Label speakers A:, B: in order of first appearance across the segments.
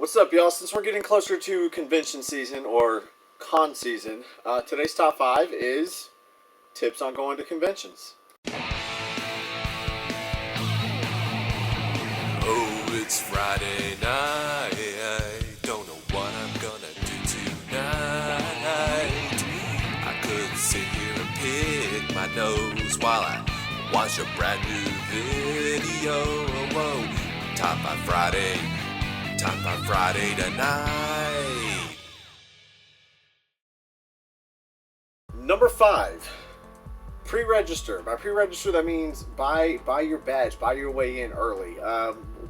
A: What's up, y'all? Since we're getting closer to convention season or con season, today's top 5 is tips on going to conventions.
B: Oh, it's Friday night. Don't know what I'm gonna do tonight. I could sit here and pick my nose while I watch a brand new video. Whoa, Top 5 Friday. Top 5 Friday tonight.
A: Number 5, pre-register. By pre-register, that means buy your badge, buy your way in early.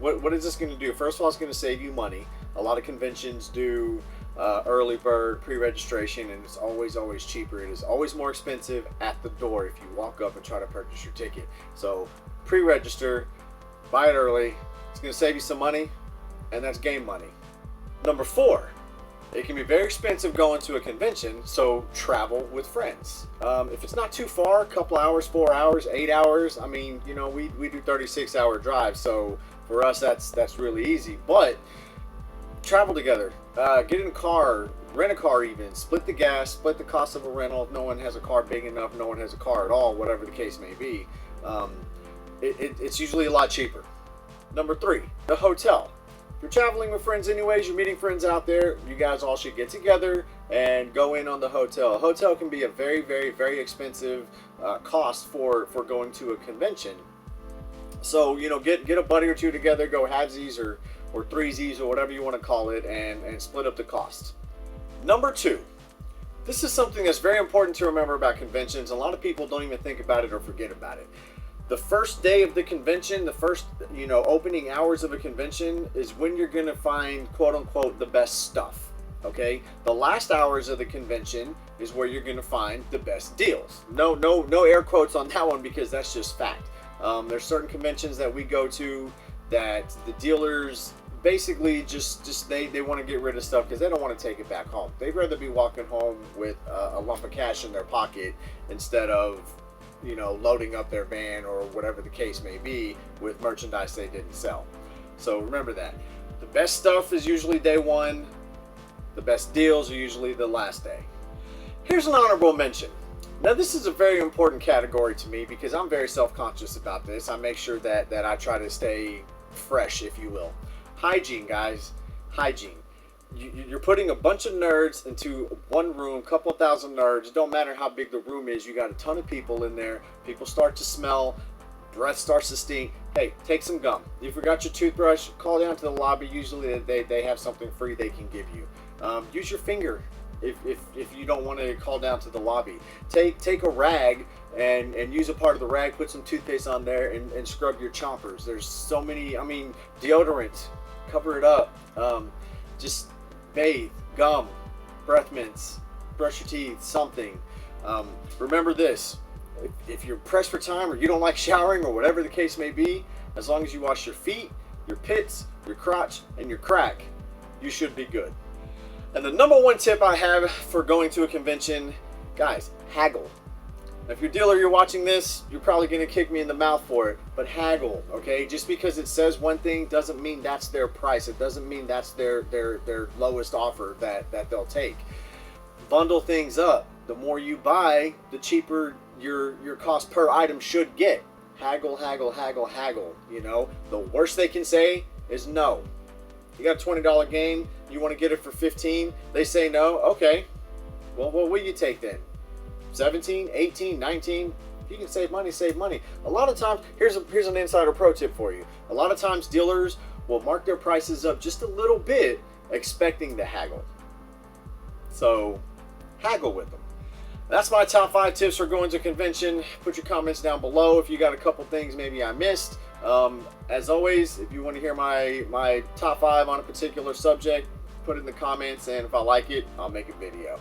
A: What is this going to do? First of all, it's going to save you money. A lot of conventions do early bird pre-registration, and it's always cheaper. It is always more expensive at the door if you walk up and try to purchase your ticket. So pre-register, buy it early. It's going to save you some money, and that's game money. Number 4, it can be very expensive going to a convention, so travel with friends. If it's not too far, a couple hours, 4 hours, 8 hours, I mean, you know, we do 36-hour drives, so for us that's really easy. But travel together, get in a car, rent a car even, split the gas, split the cost of a rental. If no one has a car big enough, no one has a car at all, whatever the case may be. It's usually a lot cheaper. Number 3, the hotel. If you're traveling with friends anyways, you're meeting friends out there, you guys all should get together and go in on the hotel. A hotel can be a very expensive cost for going to a convention. So, you know, get a buddy or two together, go halvesies or threesies or whatever you want to call it, and split up the cost. Number 2, this is something that's very important to remember about conventions. A lot of people don't even think about it or forget about it. The first day of the convention, the first, opening hours of a convention is when you're going to find, quote unquote, the best stuff. Okay? The last hours of the convention is where you're going to find the best deals. No air quotes on that one, because that's just fact. There's certain conventions that we go to that the dealers basically just they want to get rid of stuff because they don't want to take it back home. They'd rather be walking home with a lump of cash in their pocket instead of loading up their van or whatever the case may be with merchandise they didn't sell. So remember that. The best stuff is usually day 1. The best deals are usually the last day. Here's an honorable mention. Now this is a very important category to me because I'm very self-conscious about this. I make sure that I try to stay fresh, if you will. Hygiene, guys. Hygiene. You're putting a bunch of nerds into one room, couple thousand nerds. Don't matter how big the room is. You got a ton of people in there. People start to smell. Breath starts to stink. Hey, take some gum. You forgot your toothbrush, call down to the lobby. Usually they have something free they can give you. Use your finger if you don't want to call down to the lobby. Take a rag and use a part of the rag. Put some toothpaste on there and scrub your chompers. There's so many. Deodorant. Cover it up. Just bathe, gum, breath mints, brush your teeth, something. Remember this, if you're pressed for time or you don't like showering or whatever the case may be, as long as you wash your feet, your pits, your crotch, and your crack, you should be good. And the number 1 tip I have for going to a convention, guys, haggle. Now, if you're a dealer, you're watching this, you're probably going to kick me in the mouth for it, but haggle, okay? Just because it says one thing doesn't mean that's their price. It doesn't mean that's their lowest offer that they'll take. Bundle things up. The more you buy, the cheaper your cost per item should get. Haggle, haggle, haggle, haggle. The worst they can say is no. You got a $20 game, you want to get it for $15, they say no, okay. Well, what will you take then? 17, 18, 19, if you can save money, save money. A lot of times, here's an insider pro tip for you. A lot of times dealers will mark their prices up just a little bit, expecting to haggle. So, haggle with them. That's my top 5 tips for going to convention. Put your comments down below if you got a couple things maybe I missed. As always, if you want to hear my top 5 on a particular subject, put it in the comments, and if I like it, I'll make a video.